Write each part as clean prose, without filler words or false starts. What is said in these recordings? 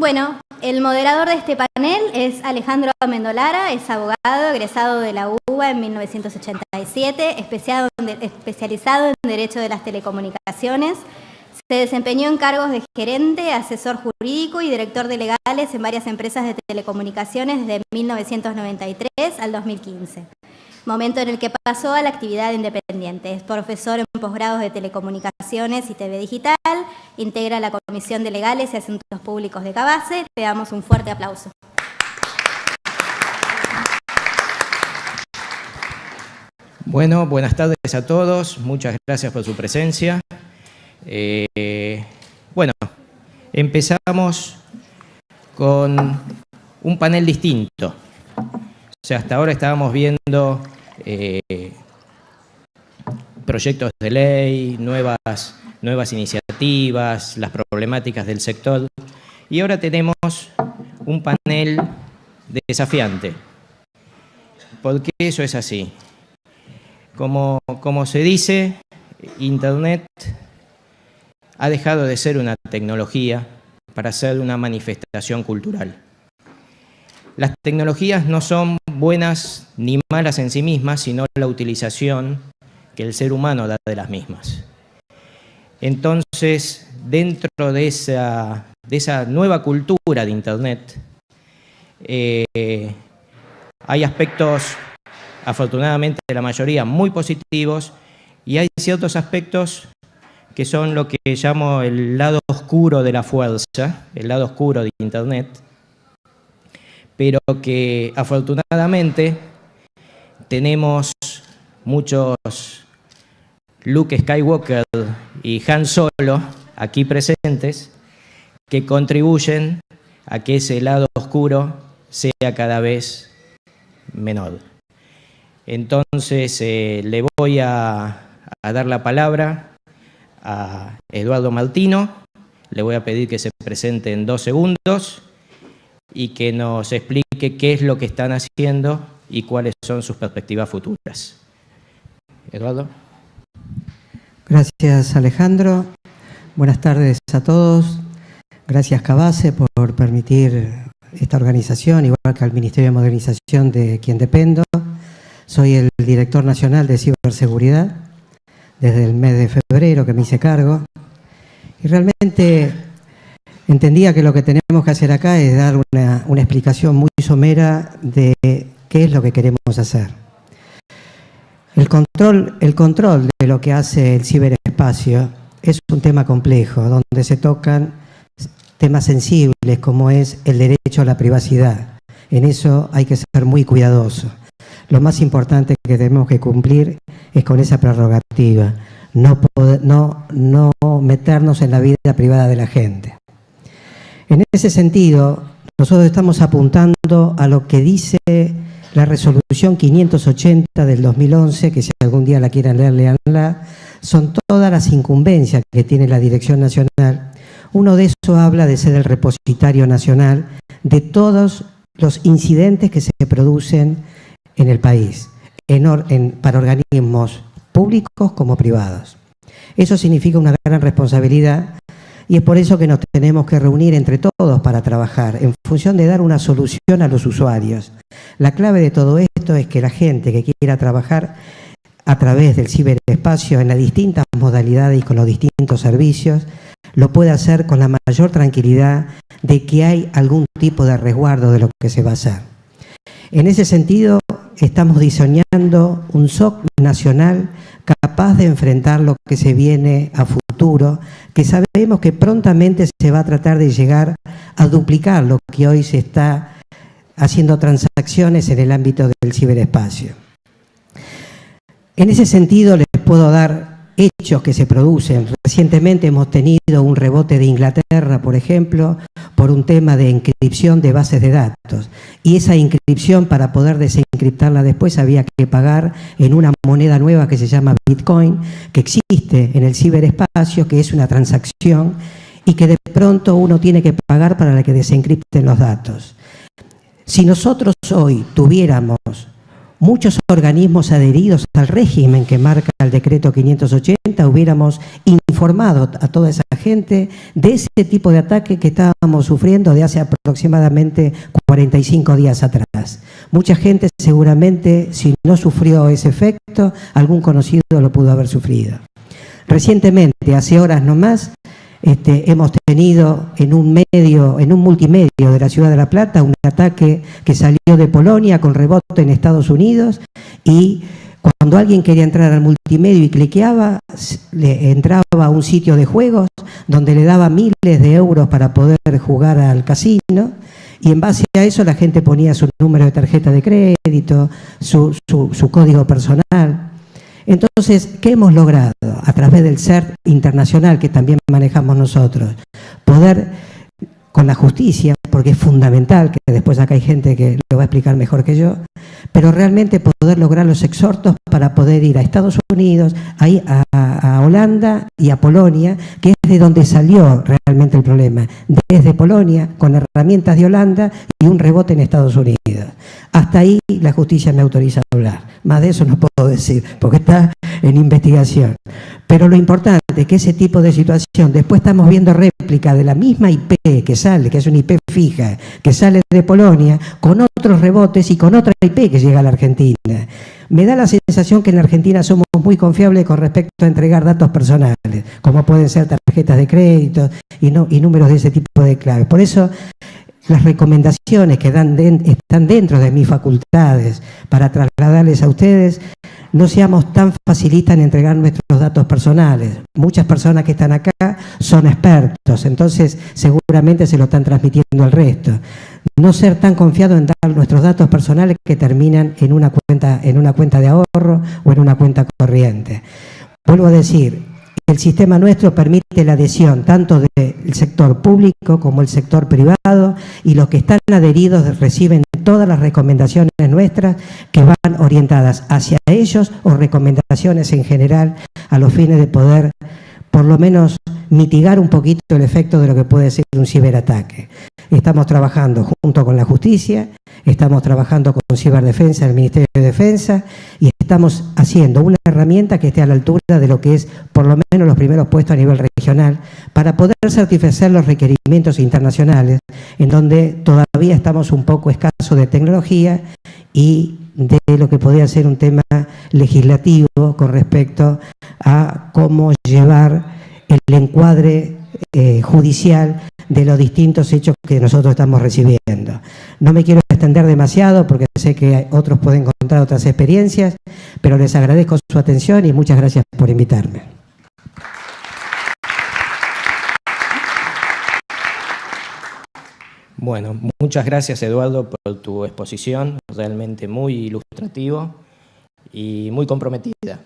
Bueno, el moderador de este panel es Alejandro Amendolara, es abogado, egresado de la UBA en 1987, especializado en Derecho de las Telecomunicaciones. Se desempeñó en cargos de gerente, asesor jurídico y director de legales en varias empresas de telecomunicaciones desde 1993 al 2015, momento en el que pasó a la actividad independiente. Es profesor en posgrados de Telecomunicaciones y TV Digital, integra la Comisión de Legales y Asuntos Públicos de CABASE. Le damos un fuerte aplauso. Bueno, buenas tardes a todos. Muchas gracias por su presencia. Bueno, empezamos con un panel distinto. O sea, hasta ahora estábamos viendo proyectos de ley, nuevas iniciativas, las problemáticas del sector. Y ahora tenemos un panel desafiante. ¿Por qué eso es así? Como se dice, Internet ha dejado de ser una tecnología para ser una manifestación cultural. Las tecnologías no son buenas ni malas en sí mismas, sino la utilización que el ser humano da de las mismas. Entonces, dentro de esa nueva cultura de Internet, hay aspectos, afortunadamente la mayoría, muy positivos, y hay ciertos aspectos que son lo que llamo el lado oscuro de la fuerza, el lado oscuro de Internet, pero que afortunadamente tenemos muchos Luke Skywalker y Han Solo aquí presentes que contribuyen a que ese lado oscuro sea cada vez menor. Entonces le voy a dar la palabra a Eduardo Martino. Le voy a pedir que se presente en 2 segundos y que nos explique qué es lo que están haciendo y cuáles son sus perspectivas futuras. Eduardo. Gracias, Alejandro. Buenas tardes a todos. Gracias, CABASE, por permitir esta organización, igual que al Ministerio de Modernización, de quien dependo. Soy el director nacional de ciberseguridad desde el mes de febrero que me hice cargo. Y realmente entendía que lo que tenemos que hacer acá es dar una explicación muy somera de qué es lo que queremos hacer. El control de lo que hace el ciberespacio es un tema complejo, donde se tocan temas sensibles como es el derecho a la privacidad. En eso hay que ser muy cuidadoso. Lo más importante que tenemos que cumplir es con esa prerrogativa, no meternos en la vida privada de la gente. En ese sentido, nosotros estamos apuntando a lo que dice la resolución 580 del 2011, que si algún día la quieren leer, léanla. Son todas las incumbencias que tiene la Dirección Nacional. Uno de esos habla de ser el repositorio nacional de todos los incidentes que se producen en el país, para organismos públicos como privados. Eso significa una gran responsabilidad y es por eso que nos tenemos que reunir entre todos para trabajar en función de dar una solución a los usuarios. La clave de todo esto es que la gente que quiera trabajar a través del ciberespacio en las distintas modalidades y con los distintos servicios, lo puede hacer con la mayor tranquilidad de que hay algún tipo de resguardo de lo que se va a hacer. En ese sentido, estamos diseñando un SOC nacional capaz de enfrentar lo que se viene a futuro, que sabemos que prontamente se va a tratar de llegar a duplicar lo que hoy se está haciendo transacciones en el ámbito del ciberespacio. En ese sentido, les puedo dar hechos que se producen. Recientemente hemos tenido un rebote de Inglaterra, por ejemplo, por un tema de encripción de bases de datos. Y esa inscripción, para poder desencriptarla después, había que pagar en una moneda nueva que se llama Bitcoin, que existe en el ciberespacio, que es una transacción y que de pronto uno tiene que pagar para que desencripten los datos. Si nosotros hoy tuviéramos muchos organismos adheridos al régimen que marca el decreto 580 hubiéramos informado a toda esa gente de ese tipo de ataque que estábamos sufriendo de hace aproximadamente 45 días atrás. Mucha gente seguramente, si no sufrió ese efecto, algún conocido lo pudo haber sufrido. Recientemente, hace horas nomás, hemos tenido en un multimedio de la ciudad de La Plata un ataque que salió de Polonia con rebote en Estados Unidos, y cuando alguien quería entrar al multimedio y cliqueaba, entraba a un sitio de juegos donde le daba miles de euros para poder jugar al casino, y en base a eso la gente ponía su número de tarjeta de crédito, su código personal. Entonces, ¿qué hemos logrado? A través del CERT internacional que también manejamos nosotros, poder, con la justicia, porque es fundamental, que después acá hay gente que lo va a explicar mejor que yo, pero realmente poder lograr los exhortos para poder ir a Estados Unidos, a Holanda y a Polonia, que es de donde salió realmente el problema, desde Polonia, con herramientas de Holanda y un rebote en Estados Unidos. Hasta ahí la justicia me autoriza a hablar. Más de eso no puedo decir, porque está en investigación. Pero lo importante es que ese tipo de situación, después estamos viendo réplica de la misma IP que sale, que es una IP fija, que sale de Polonia, con otros rebotes y con otra IP que llega a la Argentina. Me da la sensación que en la Argentina somos muy confiables con respecto a entregar datos personales, como pueden ser tarjetas de crédito y números de ese tipo de claves. Por eso, las recomendaciones que están dentro de mis facultades para trasladarles a ustedes, no seamos tan facilistas en entregar nuestros datos personales. Muchas personas que están acá son expertos, entonces seguramente se lo están transmitiendo al resto. No ser tan confiados en dar nuestros datos personales que terminan en una cuenta de ahorro o en una cuenta corriente. Vuelvo a decir, el sistema nuestro permite la adhesión tanto del sector público como el sector privado, y los que están adheridos reciben todas las recomendaciones nuestras que van orientadas hacia ellos o recomendaciones en general a los fines de poder, por lo menos, mitigar un poquito el efecto de lo que puede ser un ciberataque. Estamos trabajando junto con la justicia, estamos trabajando con ciberdefensa del Ministerio de Defensa, y estamos haciendo una herramienta que esté a la altura de lo que es por lo menos los primeros puestos a nivel regional para poder satisfacer los requerimientos internacionales, en donde todavía estamos un poco escasos de tecnología y de lo que podría ser un tema legislativo con respecto a cómo llevar el encuadre judicial de los distintos hechos que nosotros estamos recibiendo. No me quiero extender demasiado porque sé que otros pueden contar otras experiencias, pero les agradezco su atención y muchas gracias por invitarme. Bueno, muchas gracias, Eduardo, por tu exposición, realmente muy ilustrativo y muy comprometida,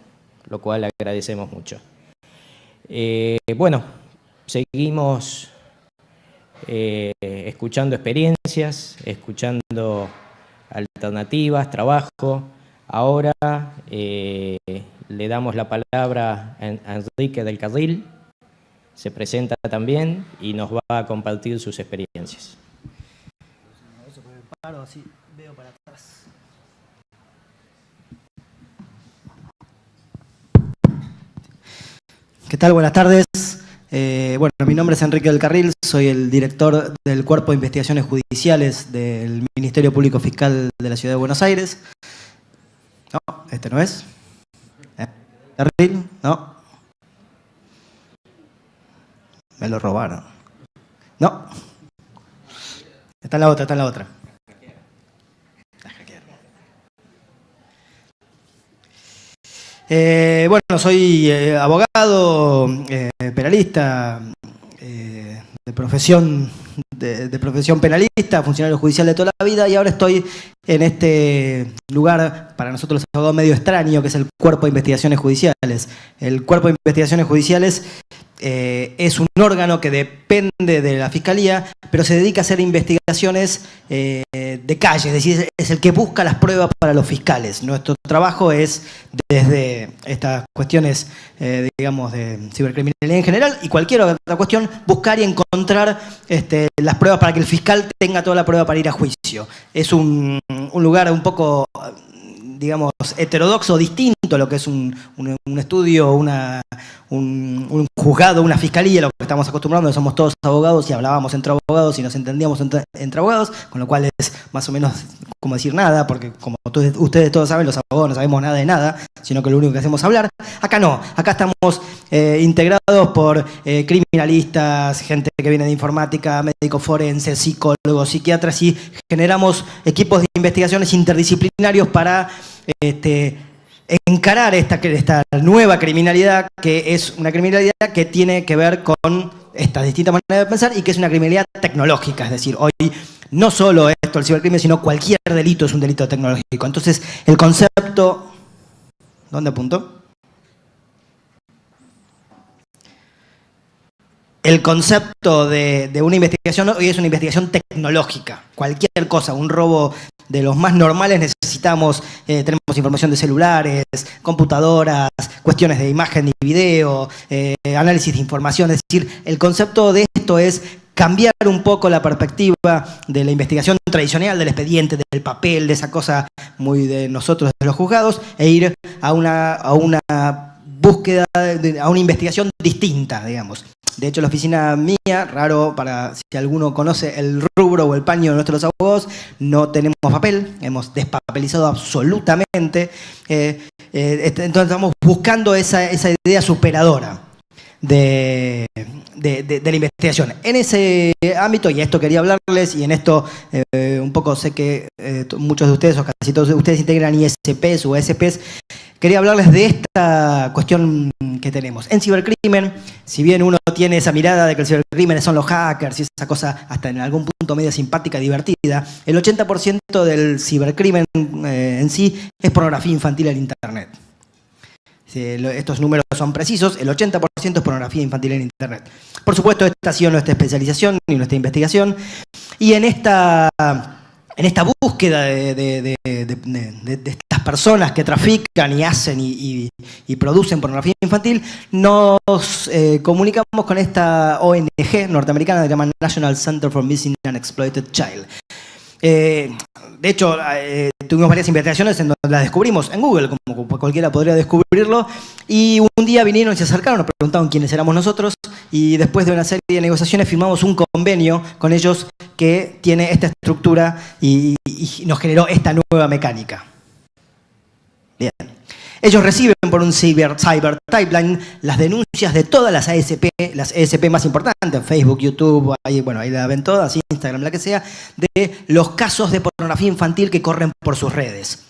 lo cual agradecemos mucho. Bueno, seguimos escuchando experiencias, escuchando alternativas, trabajo. Ahora le damos la palabra a Enrique del Carril, se presenta también y nos va a compartir sus experiencias. Así veo para atrás. ¿Qué tal? Buenas tardes. Bueno, mi nombre es Enrique del Carril, soy el director del Cuerpo de Investigaciones Judiciales del Ministerio Público Fiscal de la Ciudad de Buenos Aires. No, este no es. Carril, no. Me lo robaron. No. Está en la otra, está en la otra. Bueno, soy abogado, penalista, de profesión penalista, funcionario judicial de toda la vida, y ahora estoy en este lugar, para nosotros los abogados, medio extraño, que es el Cuerpo de Investigaciones Judiciales. El Cuerpo de Investigaciones Judiciales es un órgano que depende de la Fiscalía, pero se dedica a hacer investigaciones de calle, es decir, es el que busca las pruebas para los fiscales. Nuestro trabajo es desde estas cuestiones, digamos, de cibercriminalidad en general y cualquier otra cuestión, buscar y encontrar las pruebas para que el fiscal tenga toda la prueba para ir a juicio. Es un lugar un poco, digamos, heterodoxo, distinto a lo que es un estudio, un juzgado, una fiscalía, lo que estamos acostumbrados, somos todos abogados y hablábamos entre abogados y nos entendíamos entre abogados, con lo cual es más o menos como decir nada, porque como ustedes todos saben, los abogados no sabemos nada de nada, sino que lo único que hacemos es hablar. Acá no, acá estamos integrados por criminalistas, gente que viene de informática, médicos forenses, psicólogos, psiquiatras, y generamos equipos de investigaciones interdisciplinarios para encarar esta nueva criminalidad, que es una criminalidad que tiene que ver con estas distintas maneras de pensar y que es una criminalidad tecnológica. Es decir, hoy no solo esto, el cibercrimen, sino cualquier delito es un delito tecnológico. Entonces, el concepto... ¿Dónde apuntó? El concepto de una investigación hoy es una investigación tecnológica. Cualquier cosa, un robo de los más normales necesitamos, tenemos información de celulares, computadoras, cuestiones de imagen y video, análisis de información. Es decir, el concepto de esto es cambiar un poco la perspectiva de la investigación tradicional, del expediente, del papel, de esa cosa muy de nosotros, de los juzgados, e ir a una búsqueda, a una investigación distinta, digamos. De hecho, la oficina mía, raro para si alguno conoce el rubro o el paño de nuestros abogados, no tenemos papel, hemos despapelizado absolutamente. Entonces estamos buscando esa idea superadora de la investigación. En ese ámbito, y a esto quería hablarles, y en esto un poco sé que muchos de ustedes, o casi todos de ustedes, integran ISPs o ESPs, quería hablarles de esta cuestión que tenemos. En cibercrimen, si bien uno tiene esa mirada de que el cibercrimen son los hackers y esa cosa hasta en algún punto medio simpática, divertida, el 80% del cibercrimen en sí es pornografía infantil en Internet. Estos números son precisos, el 80% es pornografía infantil en Internet. Por supuesto, esta ha sido nuestra especialización y nuestra investigación, y en esta búsqueda de estas personas que trafican y hacen y producen pornografía infantil, nos comunicamos con esta ONG norteamericana que se llama National Center for Missing and Exploited Child. De hecho, tuvimos varias investigaciones en donde las descubrimos en Google, como cualquiera podría descubrirlo, y un día vinieron y se acercaron, nos preguntaban quiénes éramos nosotros, y después de una serie de negociaciones firmamos un convenio con ellos que tiene esta estructura y nos generó esta nueva mecánica. Bien. Ellos reciben por un cyber pipeline las denuncias de todas las ESP más importantes, Facebook, YouTube, ahí la ven todas, Instagram, la que sea, de los casos de pornografía infantil que corren por sus redes.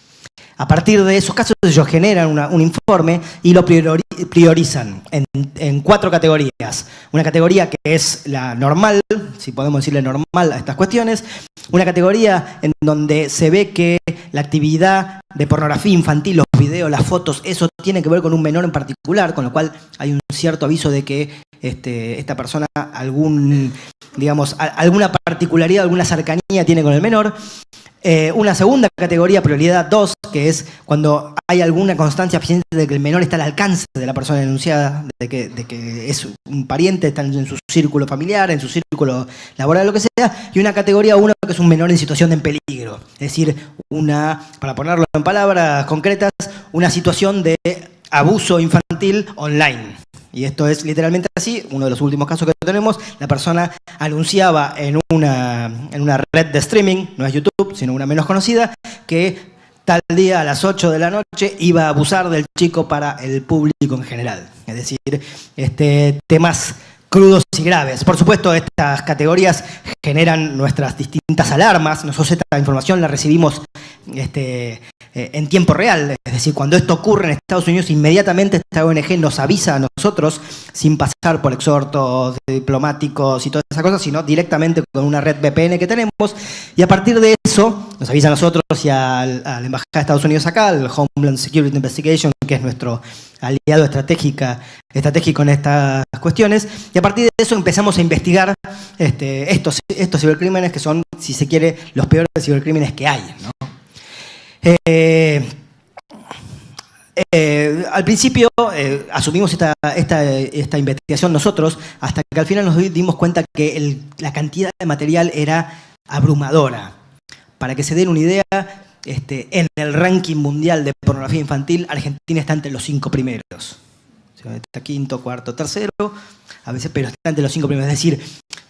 A partir de esos casos ellos generan un informe y lo priorizan en 4 categorías. Una categoría que es la normal, si podemos decirle normal a estas cuestiones. Una categoría en donde se ve que la actividad de pornografía infantil, los videos, las fotos, eso tiene que ver con un menor en particular, con lo cual hay un cierto aviso de que esta persona alguna particularidad, alguna cercanía tiene con el menor. Una segunda categoría, prioridad 2, que es cuando hay alguna constancia eficiente de que el menor está al alcance de la persona denunciada, de que es un pariente, está en su círculo familiar, en su círculo laboral, lo que sea. Y una categoría 1, que es un menor en situación de peligro. Es decir, para ponerlo en palabras concretas, una situación de abuso infantil online. Y esto es literalmente así. Uno de los últimos casos que tenemos, la persona anunciaba en una red de streaming, no es YouTube, sino una menos conocida, que tal día a las 8 de la noche iba a abusar del chico para el público en general. Es decir, temas crudos y graves. Por supuesto, estas categorías generan nuestras distintas alarmas. Nosotros esta información la recibimos en tiempo real. Es decir, cuando esto ocurre en Estados Unidos, inmediatamente esta ONG nos avisa a nosotros, sin pasar por exhortos diplomáticos y todas esas cosas, sino directamente con una red VPN que tenemos. Y a partir de eso, nos avisa a nosotros y a la Embajada de Estados Unidos acá, el Homeland Security Investigation, que es nuestro aliado estratégico en estas cuestiones, y a partir de eso empezamos a investigar estos cibercrímenes que son, si se quiere, los peores cibercrímenes que hay, ¿no? Al principio asumimos esta investigación nosotros, hasta que al final nos dimos cuenta que la cantidad de material era abrumadora. Para que se den una idea, en el ranking mundial de pornografía infantil, Argentina está entre los 5 primeros. O sea, está quinto, cuarto, tercero, a veces, pero está entre los 5 primeros. Es decir,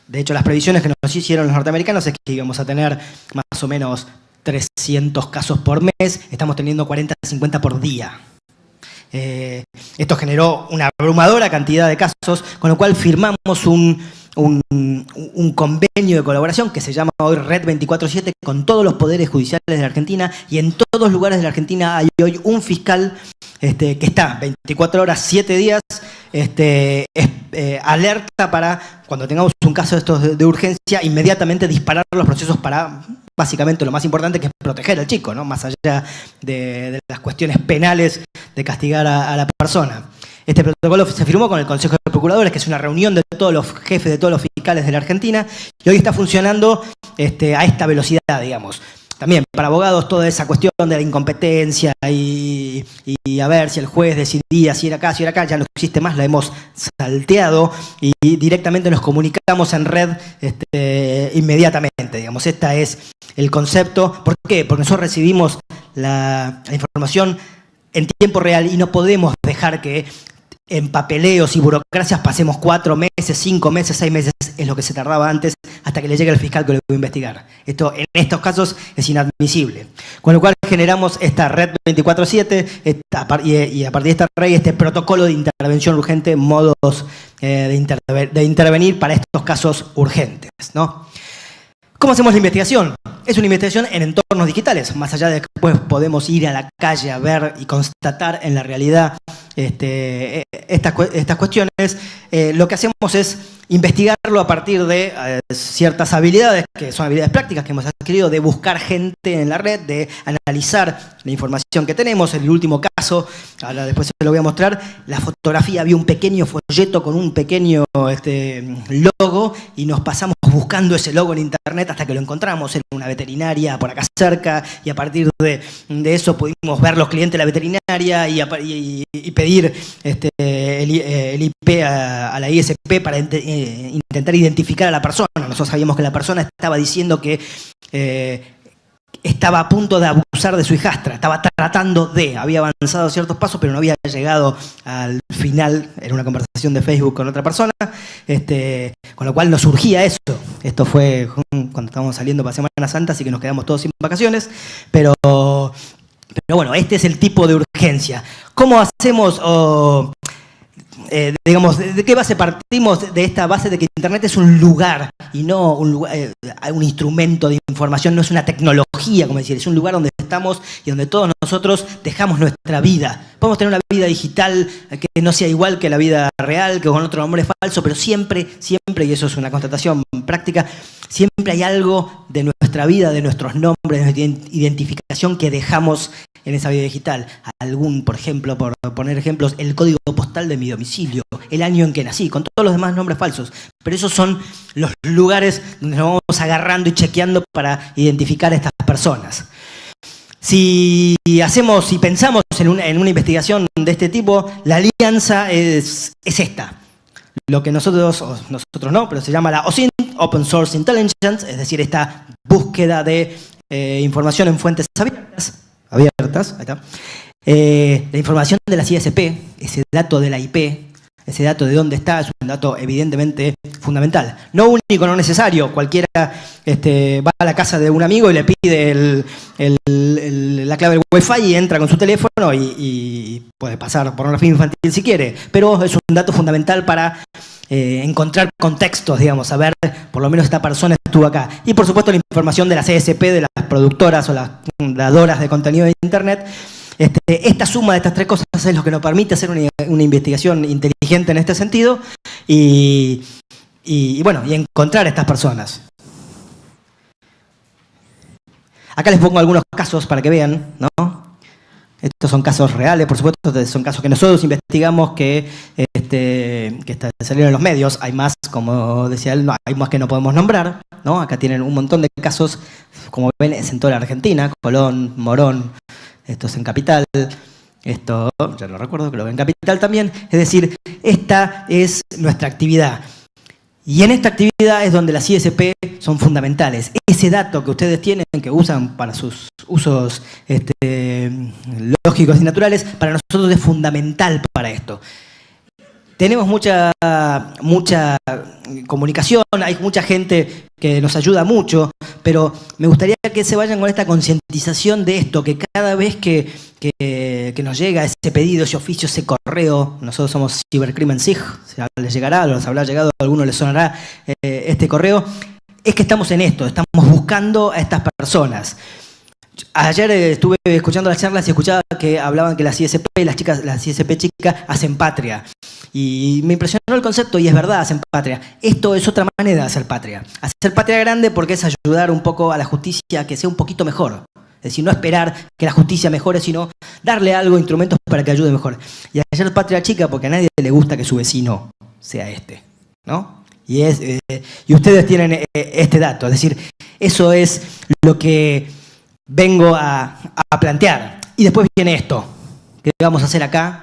de hecho, las previsiones que nos hicieron los norteamericanos es que íbamos a tener más o menos 300 casos por mes, estamos teniendo 40, 50 por día. Esto generó una abrumadora cantidad de casos, con lo cual firmamos un convenio de colaboración que se llama hoy Red 24/7 con todos los poderes judiciales de la Argentina, y en todos los lugares de la Argentina hay hoy un fiscal que está 24 horas, 7 días, alerta para, cuando tengamos un caso de estos de urgencia, inmediatamente disparar los procesos para, básicamente, lo más importante, que es proteger al chico, ¿no? Más allá de las cuestiones penales de castigar a la persona. Este protocolo se firmó con el Consejo de Procuradores, que es una reunión de todos los jefes de todos los fiscales de la Argentina, y hoy está funcionando a esta velocidad, digamos. También para abogados toda esa cuestión de la incompetencia y a ver si el juez decidía si era acá, ya no existe más, la hemos salteado y directamente nos comunicamos en red inmediatamente, digamos. Este es el concepto. ¿Por qué? Porque nosotros recibimos la información en tiempo real y no podemos dejar que en papeleos y burocracias pasemos 4 meses, 5 meses, 6 meses, es lo que se tardaba antes, hasta que le llegue el fiscal que lo va a investigar. Esto en estos casos es inadmisible. Con lo cual generamos esta red 24/7 y a partir de esta red este protocolo de intervención urgente, modos de intervenir para estos casos urgentes, ¿no? ¿Cómo hacemos la investigación? Es una investigación en entornos digitales, más allá de que después podemos ir a la calle a ver y constatar en la realidad estas cuestiones. Lo que hacemos es investigarlo a partir de ciertas habilidades, que son habilidades prácticas que hemos adquirido, de buscar gente en la red, de analizar la información que tenemos. En el último caso, ahora después se lo voy a mostrar, la fotografía, había un pequeño folleto con un pequeño logo, y nos pasamos buscando ese logo en internet hasta que lo encontramos en una veterinaria por acá cerca, y a partir de eso pudimos ver los clientes de la veterinaria y pedir el IP a la ISP para intentar identificar a la persona. Nosotros sabíamos que la persona estaba diciendo que estaba a punto de abusar de su hijastra, estaba tratando había avanzado ciertos pasos, pero no había llegado al final en una conversación de Facebook con otra persona, con lo cual nos surgía eso. Esto fue cuando estábamos saliendo para Semana Santa, así que nos quedamos todos sin vacaciones, pero bueno, este es el tipo de urgencia. ¿Cómo hacemos digamos, ¿de qué base partimos? De esta base de que Internet es un lugar y no un instrumento de información, no es una tecnología, como decir, es un lugar donde estamos y donde todos nosotros dejamos nuestra vida. Podemos tener una vida digital que no sea igual que la vida real, que con otro nombre falso, pero siempre, y eso es una constatación práctica, siempre hay algo de nuestra vida, de nuestros nombres, de nuestra identificación que dejamos en esa vida digital. Por ejemplo, por poner ejemplos, el código postal de mi domicilio, el año en que nací, con todos los demás nombres falsos. Pero esos son los lugares donde nos vamos agarrando y chequeando para identificar a estas personas. Si pensamos en una investigación de este tipo, la alianza es esta. Lo que nosotros no, pero se llama la OSINT, Open Source Intelligence, es decir, esta búsqueda de información en fuentes abiertas, ahí está. La información de las ISP, ese dato de la IP, ese dato de dónde está, es un dato evidentemente fundamental. No único, no necesario. Cualquiera va a la casa de un amigo y le pide la clave del Wi-Fi y entra con su teléfono y puede pasar pornografía infantil si quiere. Pero es un dato fundamental para encontrar contextos, digamos, saber por lo menos esta persona estuvo acá. Y por supuesto la información de las ESP, de las productoras o las dadoras de contenido de Internet. Esta suma de estas tres cosas es lo que nos permite hacer una investigación inteligente en este sentido y encontrar a estas personas. Acá les pongo algunos casos para que vean, ¿no? Estos son casos reales, por supuesto, son casos que nosotros investigamos que salieron en los medios. Hay más, como decía él, hay más que no podemos nombrar, ¿no? Acá tienen un montón de casos, como ven, es en toda la Argentina, Colón, Morón. Esto es en Capital, esto ya lo recuerdo, que lo ven en Capital también. Es decir, esta es nuestra actividad. Y en esta actividad es donde las ISP son fundamentales. Ese dato que ustedes tienen, que usan para sus usos lógicos y naturales, para nosotros es fundamental para esto. Tenemos mucha comunicación, hay mucha gente que nos ayuda mucho, pero me gustaría que se vayan con esta concientización de esto, que cada vez que nos llega ese pedido, ese oficio, ese correo, nosotros somos Cybercrimen SIG, les llegará, les habrá llegado, a algunos les sonará este correo, es que estamos en esto, estamos buscando a estas personas. Ayer estuve escuchando las charlas y escuchaba que hablaban que las ISP chicas hacen patria. Y me impresionó el concepto, y es verdad, hacen patria. Esto es otra manera de hacer patria. Hacer patria grande porque es ayudar un poco a la justicia a que sea un poquito mejor. Es decir, no esperar que la justicia mejore, sino darle algo, instrumentos para que ayude mejor. Y hacer patria chica porque a nadie le gusta que su vecino sea ¿no? Y ustedes tienen este dato. Es decir, eso es lo que vengo a plantear. Y después viene esto. ¿Qué vamos a hacer acá?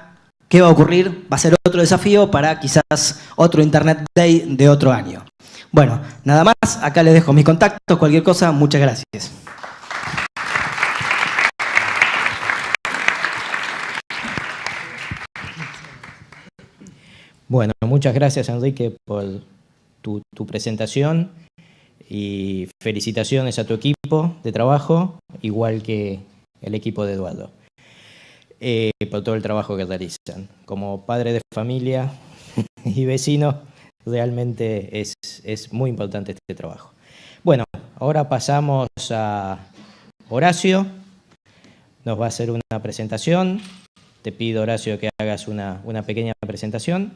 ¿Qué va a ocurrir? Va a ser otro desafío para quizás otro Internet Day de otro año. Bueno, nada más. Acá les dejo mis contactos. Cualquier cosa, muchas gracias. Bueno, muchas gracias, Enrique, por tu presentación. Y felicitaciones a tu equipo de trabajo, igual que el equipo de Eduardo, por todo el trabajo que realizan. Como padre de familia y vecino, realmente es muy importante este trabajo. Bueno, ahora pasamos a Horacio. Nos va a hacer una presentación. Te pido, Horacio, que hagas una pequeña presentación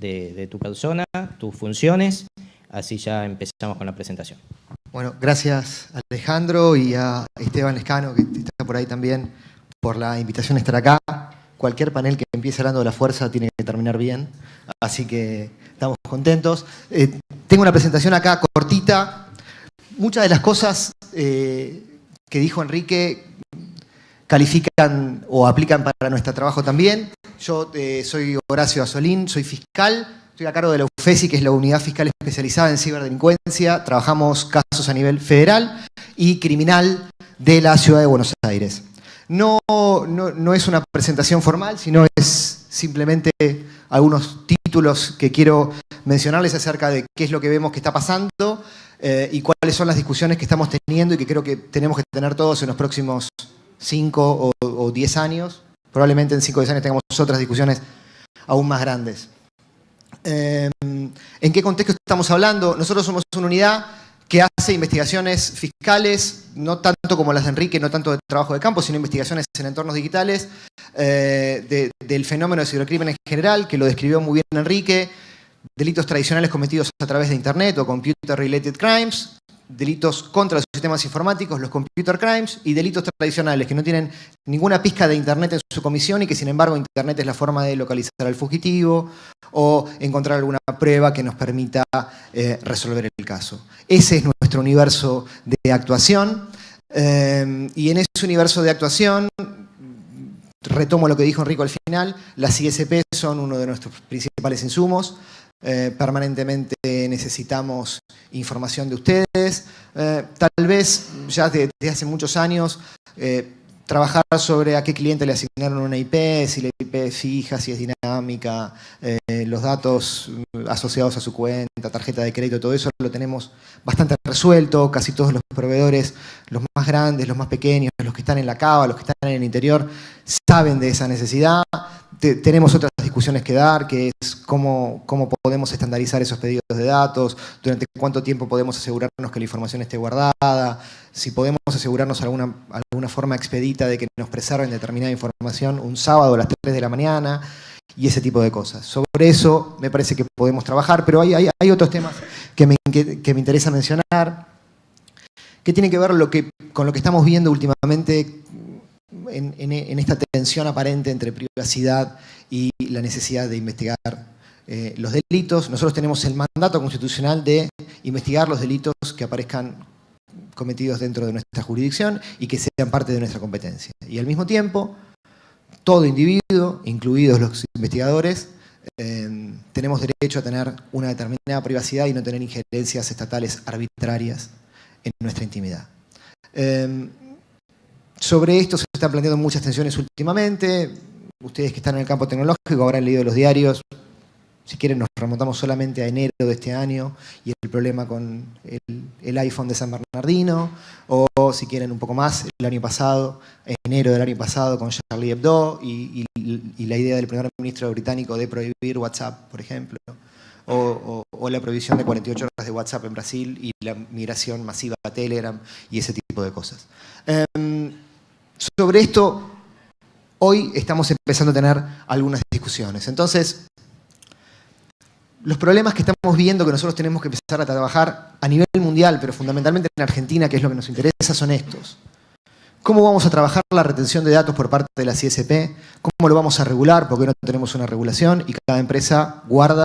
de tu persona, tus funciones. Así ya empezamos con la presentación. Bueno, gracias a Alejandro y a Esteban Lescano, que está por ahí también, por la invitación a estar acá. Cualquier panel que empiece hablando de la fuerza tiene que terminar bien, así que estamos contentos. Tengo una presentación acá cortita. Muchas de las cosas que dijo Enrique califican o aplican para nuestro trabajo también. Yo soy Horacio Asolín, soy fiscal. Estoy a cargo de la UFESI, que es la Unidad Fiscal Especializada en Ciberdelincuencia. Trabajamos casos a nivel federal y criminal de la Ciudad de Buenos Aires. No es una presentación formal, sino es simplemente algunos títulos que quiero mencionarles acerca de qué es lo que vemos que está pasando y cuáles son las discusiones que estamos teniendo y que creo que tenemos que tener todos en los próximos 5 o 10 años. Probablemente en 5 o 10 años tengamos otras discusiones aún más grandes. ¿En qué contexto estamos hablando? Nosotros somos una unidad que hace investigaciones fiscales, no tanto como las de Enrique, no tanto de trabajo de campo, sino investigaciones en entornos digitales, del fenómeno de cibercrimen en general, que lo describió muy bien Enrique, delitos tradicionales cometidos a través de Internet o computer-related crimes, delitos contra los sistemas informáticos, los computer crimes, y delitos tradicionales que no tienen ninguna pizca de Internet en su comisión y que sin embargo Internet es la forma de localizar al fugitivo o encontrar alguna prueba que nos permita resolver el caso. Ese es nuestro universo de actuación y en ese universo de actuación, retomo lo que dijo Enrico al final, las ISP son uno de nuestros principales insumos. Permanentemente necesitamos información de ustedes. Tal vez ya desde hace muchos años trabajar sobre a qué cliente le asignaron una IP, si la IP es fija, si es dinámica, los datos asociados a su cuenta, tarjeta de crédito, todo eso lo tenemos bastante resuelto. Casi todos los proveedores, los más grandes, los más pequeños, los que están en la cava, los que están en el interior, saben de esa necesidad. Tenemos otras discusiones que dar, que es cómo podemos estandarizar esos pedidos de datos, durante cuánto tiempo podemos asegurarnos que la información esté guardada, si podemos asegurarnos alguna forma expedita de que nos preserven determinada información un sábado a las 3 de la mañana y ese tipo de cosas. Sobre eso me parece que podemos trabajar, pero hay otros temas que me interesa mencionar, que tienen que ver con lo que estamos viendo últimamente en esta tensión aparente entre privacidad y la necesidad de investigar los delitos. Nosotros tenemos el mandato constitucional de investigar los delitos que aparezcan cometidos dentro de nuestra jurisdicción y que sean parte de nuestra competencia. Y al mismo tiempo, todo individuo, incluidos los investigadores, tenemos derecho a tener una determinada privacidad y no tener injerencias estatales arbitrarias en nuestra intimidad. Sobre esto se están planteando muchas tensiones últimamente. Ustedes que están en el campo tecnológico habrán leído los diarios. Si quieren nos remontamos solamente a enero de este año y el problema con el iPhone de San Bernardino, o si quieren un poco más, el año pasado, enero del año pasado con Charlie Hebdo y la idea del primer ministro británico de prohibir WhatsApp, por ejemplo, o la prohibición de 48 horas de WhatsApp en Brasil y la migración masiva a Telegram y ese tipo de cosas. Sobre esto, hoy estamos empezando a tener algunas discusiones. Entonces, los problemas que estamos viendo que nosotros tenemos que empezar a trabajar a nivel mundial, pero fundamentalmente en Argentina, que es lo que nos interesa, son estos. ¿Cómo vamos a trabajar la retención de datos por parte de las ISP? ¿Cómo lo vamos a regular? Porque no tenemos una regulación y cada empresa guarda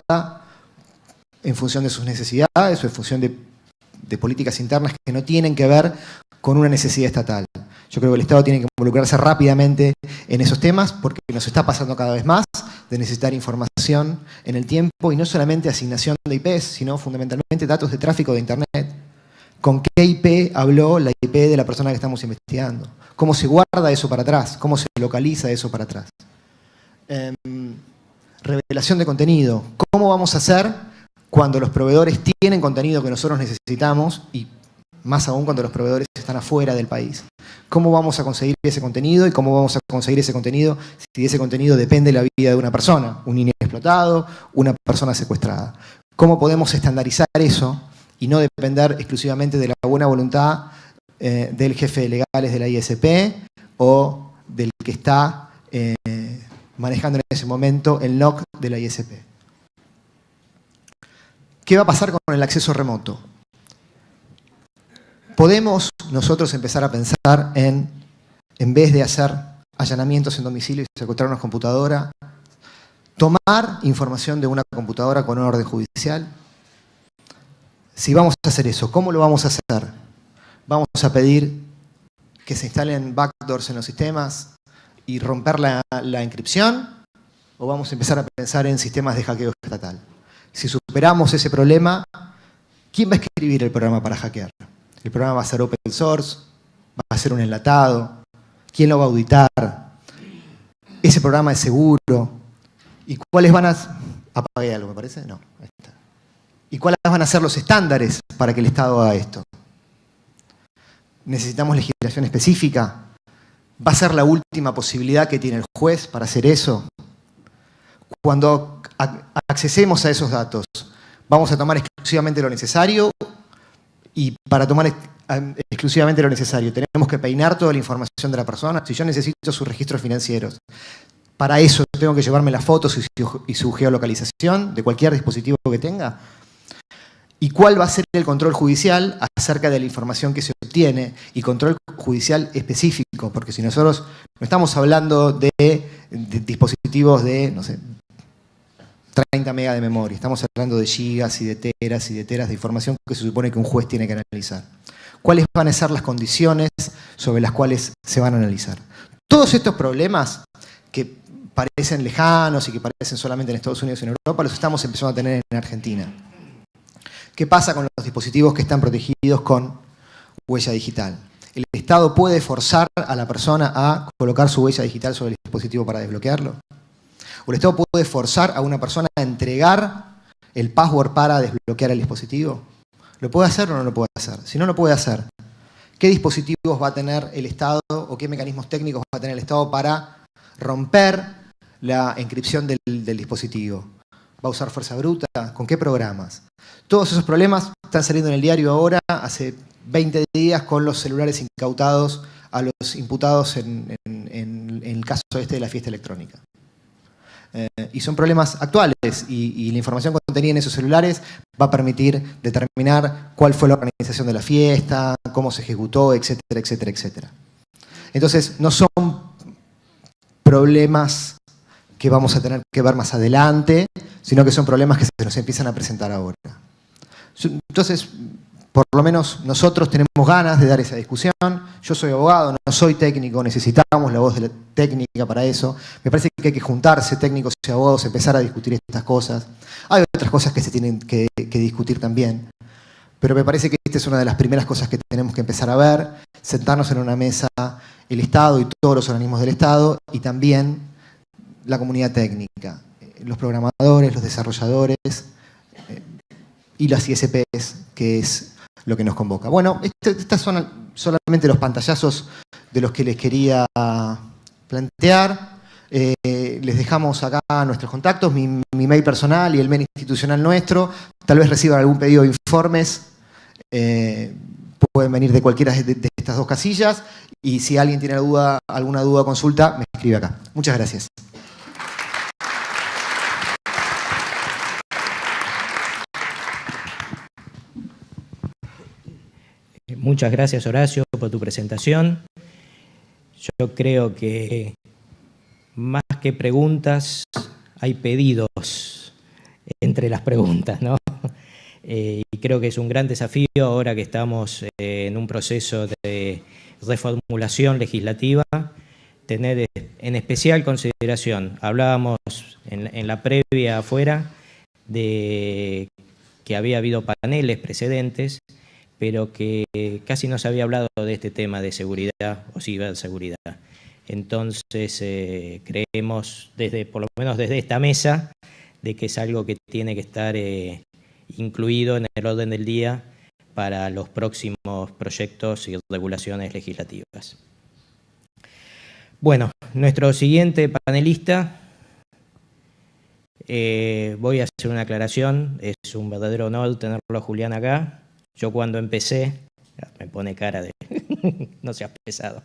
en función de sus necesidades o en función de políticas internas que no tienen que ver con una necesidad estatal. Yo creo que el Estado tiene que involucrarse rápidamente en esos temas porque nos está pasando cada vez más de necesitar información en el tiempo y no solamente asignación de IPs, sino fundamentalmente datos de tráfico de Internet. ¿Con qué IP habló la IP de la persona que estamos investigando? ¿Cómo se guarda eso para atrás? ¿Cómo se localiza eso para atrás? Revelación de contenido. ¿Cómo vamos a hacer cuando los proveedores tienen contenido que nosotros necesitamos y más aún cuando los proveedores están afuera del país? ¿Cómo vamos a conseguir ese contenido y cómo vamos a conseguir ese contenido si de ese contenido depende la vida de una persona, un niño explotado, una persona secuestrada? ¿Cómo podemos estandarizar eso y no depender exclusivamente de la buena voluntad del jefe de legales de la ISP o del que está manejando en ese momento el NOC de la ISP? ¿Qué va a pasar con el acceso remoto? Podemos nosotros empezar a pensar en vez de hacer allanamientos en domicilio y secuestrar una computadora, tomar información de una computadora con orden judicial. Si vamos a hacer eso, ¿cómo lo vamos a hacer? ¿Vamos a pedir que se instalen backdoors en los sistemas y romper la encripción? ¿O vamos a empezar a pensar en sistemas de hackeo estatal? Si superamos ese problema, ¿quién va a escribir el programa para hackear? ¿El programa va a ser open source? ¿Va a ser un enlatado? ¿Quién lo va a auditar? ¿Ese programa es seguro? ¿Y cuáles van a... ¿Apagué algo, me parece? No, ahí está. ¿Y cuáles van a ser los estándares para que el Estado haga esto? ¿Necesitamos legislación específica? ¿Va a ser la última posibilidad que tiene el juez para hacer eso? Cuando accesemos a esos datos, ¿vamos a tomar exclusivamente lo necesario? Y para tomar exclusivamente lo necesario, ¿tenemos que peinar toda la información de la persona? Si yo necesito sus registros financieros, para eso tengo que llevarme las fotos y su geolocalización de cualquier dispositivo que tenga. ¿Y cuál va a ser el control judicial acerca de la información que se obtiene? Y control judicial específico, porque si nosotros no estamos hablando de dispositivos de, no sé, 30 megas de memoria, estamos hablando de gigas y de teras de información que se supone que un juez tiene que analizar. ¿Cuáles van a ser las condiciones sobre las cuales se van a analizar? Todos estos problemas que parecen lejanos y que parecen solamente en Estados Unidos y en Europa, los estamos empezando a tener en Argentina. ¿Qué pasa con los dispositivos que están protegidos con huella digital? ¿El Estado puede forzar a la persona a colocar su huella digital sobre el dispositivo para desbloquearlo? ¿O el Estado puede forzar a una persona a entregar el password para desbloquear el dispositivo? ¿Lo puede hacer o no lo puede hacer? Si no lo puede hacer, ¿qué dispositivos va a tener el Estado o qué mecanismos técnicos va a tener el Estado para romper la encripción del dispositivo? ¿Va a usar fuerza bruta? ¿Con qué programas? Todos esos problemas están saliendo en el diario ahora, hace 20 días, con los celulares incautados a los imputados en el caso este de la fiesta electrónica. Y son problemas actuales y la información contenida en esos celulares va a permitir determinar cuál fue la organización de la fiesta, cómo se ejecutó, etcétera, etcétera, etcétera. Entonces, no son problemas que vamos a tener que ver más adelante, sino que son problemas que se nos empiezan a presentar ahora. Entonces, por lo menos nosotros tenemos ganas de dar esa discusión. Yo soy abogado, no soy técnico, necesitamos la voz de la técnica para eso. Me parece que hay que juntarse, técnicos y abogados, empezar a discutir estas cosas. Hay otras cosas que se tienen que discutir también. Pero me parece que esta es una de las primeras cosas que tenemos que empezar a ver, sentarnos en una mesa el Estado y todos los organismos del Estado y también la comunidad técnica, los programadores, los desarrolladores y las ISPs, que es lo que nos convoca. Bueno, estas son solamente los pantallazos de los que les quería plantear. Les dejamos acá nuestros contactos, mi mail personal y el mail institucional nuestro. Tal vez reciban algún pedido de informes. Pueden venir de cualquiera de estas dos casillas. Y si alguien tiene alguna duda o consulta, me escribe acá. Muchas gracias. Muchas gracias, Horacio, por tu presentación. Yo creo que más que preguntas, hay pedidos entre las preguntas, ¿no? Y creo que es un gran desafío ahora que estamos en un proceso de reformulación legislativa, tener en especial consideración. Hablábamos en la previa afuera de que había habido paneles precedentes, pero que casi no se había hablado de este tema de seguridad o ciberseguridad. Entonces, creemos, por lo menos desde esta mesa, de que es algo que tiene que estar incluido en el orden del día para los próximos proyectos y regulaciones legislativas. Bueno, nuestro siguiente panelista, voy a hacer una aclaración, es un verdadero honor tenerlo a Julián acá. Yo cuando empecé, me pone cara de no seas pesado.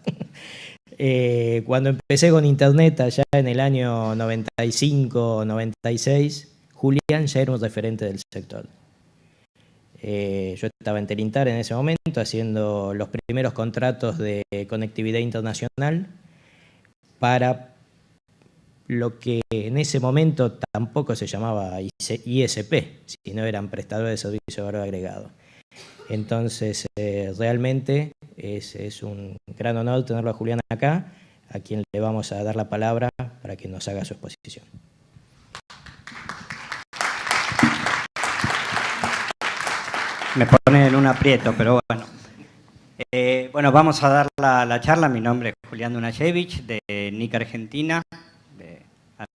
Cuando empecé con Internet allá en el año 95, 96, Julián ya era un referente del sector. Yo estaba en Telintar en ese momento haciendo los primeros contratos de conectividad internacional para lo que en ese momento tampoco se llamaba ISP, sino eran prestadores de servicio de valor agregado. Entonces, realmente es un gran honor tenerlo a Julián acá, a quien le vamos a dar la palabra para que nos haga su exposición. Me pone en un aprieto, pero bueno. Bueno, vamos a dar la charla. Mi nombre es Julián Dunashevich, de NIC Argentina, de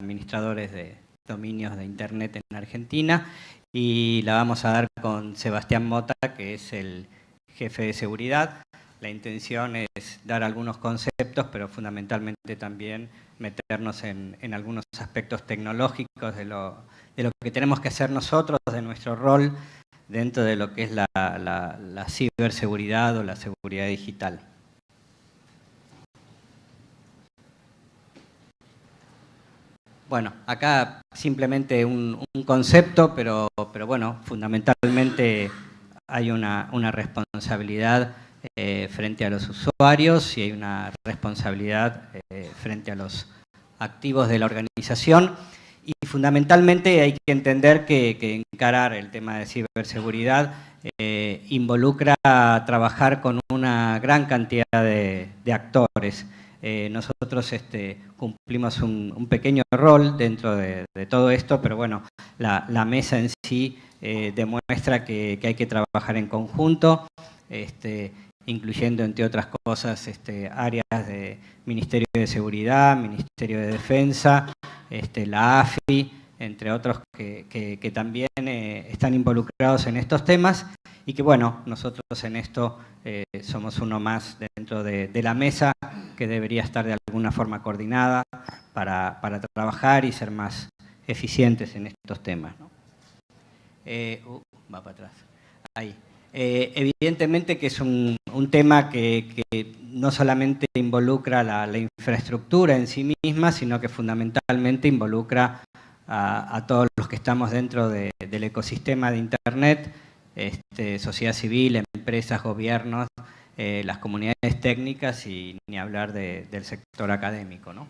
administradores de dominios de Internet en Argentina, y la vamos a dar con Sebastián Mota, que es el jefe de seguridad. La intención es dar algunos conceptos, pero fundamentalmente también meternos en algunos aspectos tecnológicos de lo que tenemos que hacer nosotros, de nuestro rol dentro de lo que es la ciberseguridad o la seguridad digital. Bueno, acá simplemente un concepto, pero bueno, fundamentalmente hay una responsabilidad frente a los usuarios y hay una responsabilidad frente a los activos de la organización. Y fundamentalmente hay que entender que encarar el tema de ciberseguridad involucra trabajar con una gran cantidad de actores. Nosotros cumplimos un pequeño rol dentro de todo esto, pero bueno, la mesa en sí demuestra que hay que trabajar en conjunto, incluyendo, entre otras cosas, áreas de Ministerio de Seguridad, Ministerio de Defensa, la AFI, entre otros que también están involucrados en estos temas, y que bueno, nosotros en esto somos uno más dentro de la mesa que debería estar de alguna forma coordinada para trabajar y ser más eficientes en estos temas, ¿no? Va para atrás. Ahí. Evidentemente que es un tema que no solamente involucra la infraestructura en sí misma, sino que fundamentalmente involucra a todos los que estamos dentro del ecosistema de Internet, sociedad civil, empresas, gobiernos, las comunidades técnicas y ni hablar del sector académico, ¿no?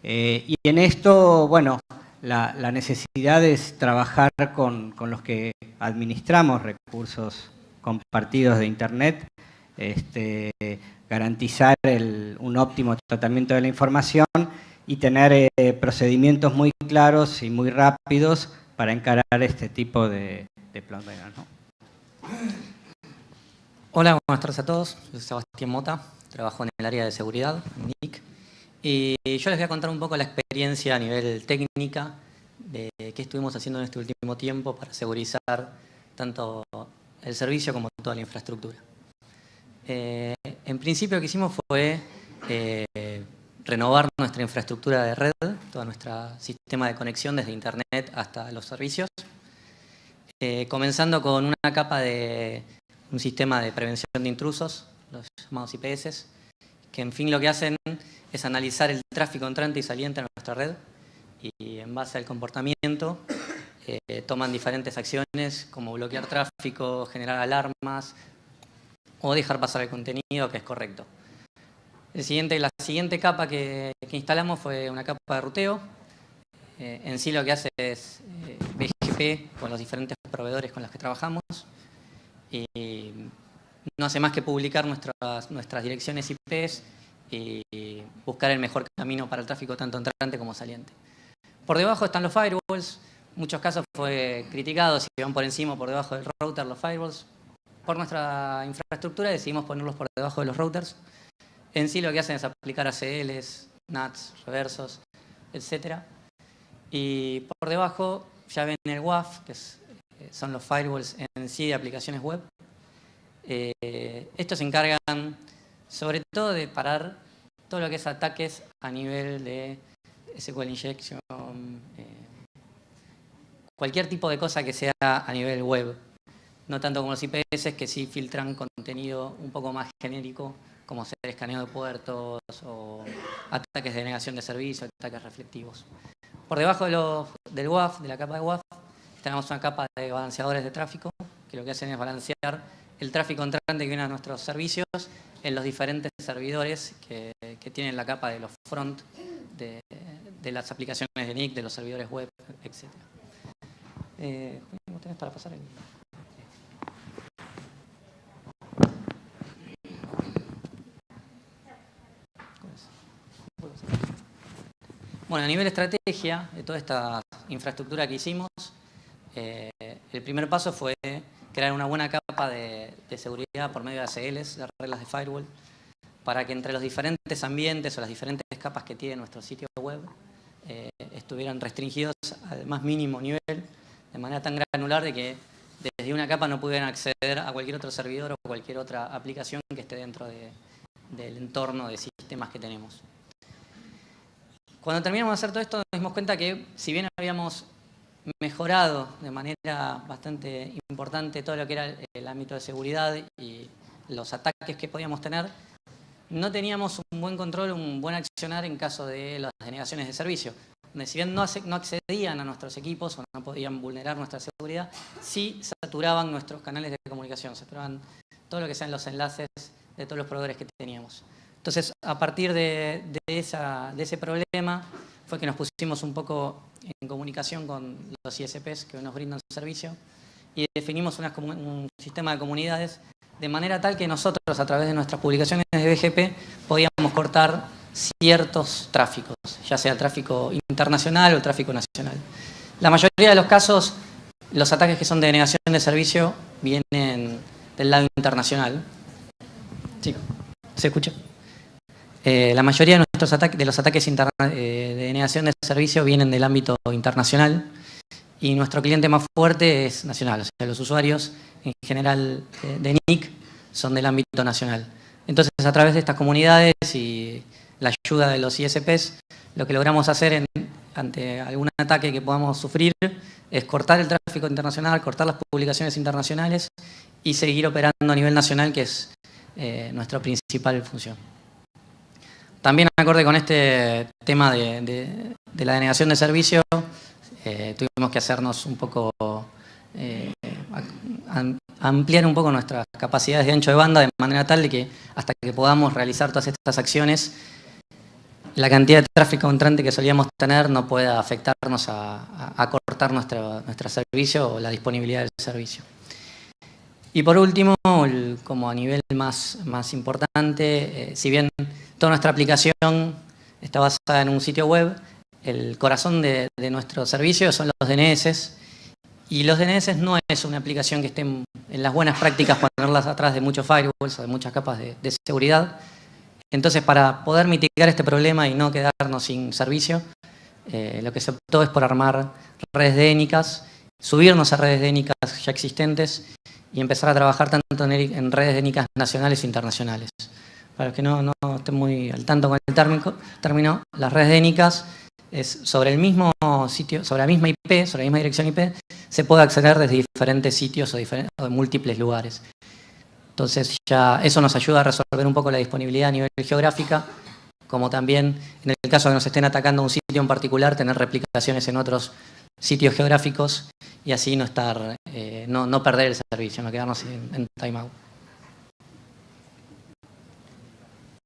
Y en esto, bueno, la necesidad es trabajar con los que administramos recursos compartidos de Internet, garantizar un óptimo tratamiento de la información y tener procedimientos muy claros y muy rápidos para encarar este tipo de plomberos, ¿no? Hola, buenas tardes a todos. Soy Sebastián Mota, trabajo en el área de seguridad, en NIC. Y yo les voy a contar un poco la experiencia a nivel técnica de qué estuvimos haciendo en este último tiempo para segurizar tanto el servicio como toda la infraestructura. En principio lo que hicimos fue renovar nuestra infraestructura de red, todo nuestro sistema de conexión desde Internet hasta los servicios, comenzando con una capa de un sistema de prevención de intrusos, los llamados IPS, que en fin lo que hacen es analizar el tráfico entrante y saliente a nuestra red y en base al comportamiento toman diferentes acciones como bloquear tráfico, generar alarmas o dejar pasar el contenido que es correcto. La siguiente capa que instalamos fue una capa de ruteo. En sí lo que hace es BGP con los diferentes proveedores con los que trabajamos y no hace más que publicar nuestras direcciones IPs y buscar el mejor camino para el tráfico tanto entrante como saliente. Por debajo están los firewalls. En muchos casos fue criticado si van por encima o por debajo del router los firewalls. Por nuestra infraestructura decidimos ponerlos por debajo de los routers. En sí lo que hacen es aplicar ACLs, NATs, reversos, etc. Y por debajo ya ven el WAF, que son los firewalls en sí de aplicaciones web. Estos se encargan sobre todo de parar todo lo que es ataques a nivel de SQL injection, cualquier tipo de cosa que sea a nivel web. No tanto como los IPS que sí filtran contenido un poco más genérico, como ser escaneo de puertos o ataques de negación de servicio, ataques reflectivos. Por debajo del WAF, de la capa de WAF, tenemos una capa de balanceadores de tráfico, que lo que hacen es balancear el tráfico entrante que viene a nuestros servicios en los diferentes servidores que tienen la capa de los front de las aplicaciones de NIC, de los servidores web, etc. ¿Cómo tenés para pasar el...? Bueno, a nivel de estrategia de toda esta infraestructura que hicimos, el primer paso fue crear una buena capa de seguridad por medio de ACLs, de reglas de firewall, para que entre los diferentes ambientes o las diferentes capas que tiene nuestro sitio web estuvieran restringidos al más mínimo nivel, de manera tan granular de que desde una capa no pudieran acceder a cualquier otro servidor o cualquier otra aplicación que esté dentro del entorno de sistemas que tenemos. Cuando terminamos de hacer todo esto nos dimos cuenta que si bien habíamos mejorado de manera bastante importante todo lo que era el ámbito de seguridad y los ataques que podíamos tener, no teníamos un buen control, un buen accionar en caso de las denegaciones de servicio. Donde si bien no accedían a nuestros equipos o no podían vulnerar nuestra seguridad, sí saturaban nuestros canales de comunicación, saturaban todo lo que sean los enlaces de todos los proveedores que teníamos. Entonces, a partir de ese problema fue que nos pusimos un poco en comunicación con los ISPs que nos brindan servicio y definimos un sistema de comunidades de manera tal que nosotros, a través de nuestras publicaciones de BGP, podíamos cortar ciertos tráficos, ya sea el tráfico internacional o el tráfico nacional. La mayoría de los casos, los ataques que son de denegación de servicio vienen del lado internacional. ¿Sí? ¿Se escucha? La mayoría de los ataques de denegación de servicio vienen del ámbito internacional y nuestro cliente más fuerte es nacional, o sea, los usuarios en general de NIC son del ámbito nacional. Entonces, a través de estas comunidades y la ayuda de los ISPs, lo que logramos hacer ante algún ataque que podamos sufrir es cortar el tráfico internacional, cortar las publicaciones internacionales y seguir operando a nivel nacional, que es nuestra principal función. También, acorde con este tema de la denegación de servicio, tuvimos que hacernos un poco, ampliar un poco nuestras capacidades de ancho de banda de manera tal de que hasta que podamos realizar todas estas acciones, la cantidad de tráfico entrante que solíamos tener no pueda afectarnos a cortar nuestro servicio o la disponibilidad del servicio. Y por último, como a nivel más importante, si bien toda nuestra aplicación está basada en un sitio web, el corazón de nuestro servicio son los DNS. Y los DNS no es una aplicación que esté en las buenas prácticas ponerlas atrás de muchos firewalls o de muchas capas de seguridad. Entonces, para poder mitigar este problema y no quedarnos sin servicio, lo que se optó es por armar redes DNICas, subirnos a redes DNICas ya existentes y empezar a trabajar tanto en redes DNICas nacionales e internacionales. Para los que no estén muy al tanto con el término, las redes DNICas es sobre el mismo sitio, sobre la misma IP, sobre la misma dirección IP, se puede acceder desde diferentes sitios o de múltiples lugares. Entonces ya eso nos ayuda a resolver un poco la disponibilidad a nivel geográfica, como también en el caso de que nos estén atacando un sitio en particular, tener replicaciones en otros sitios geográficos y así no estar, no perder el servicio, no quedarnos en timeout.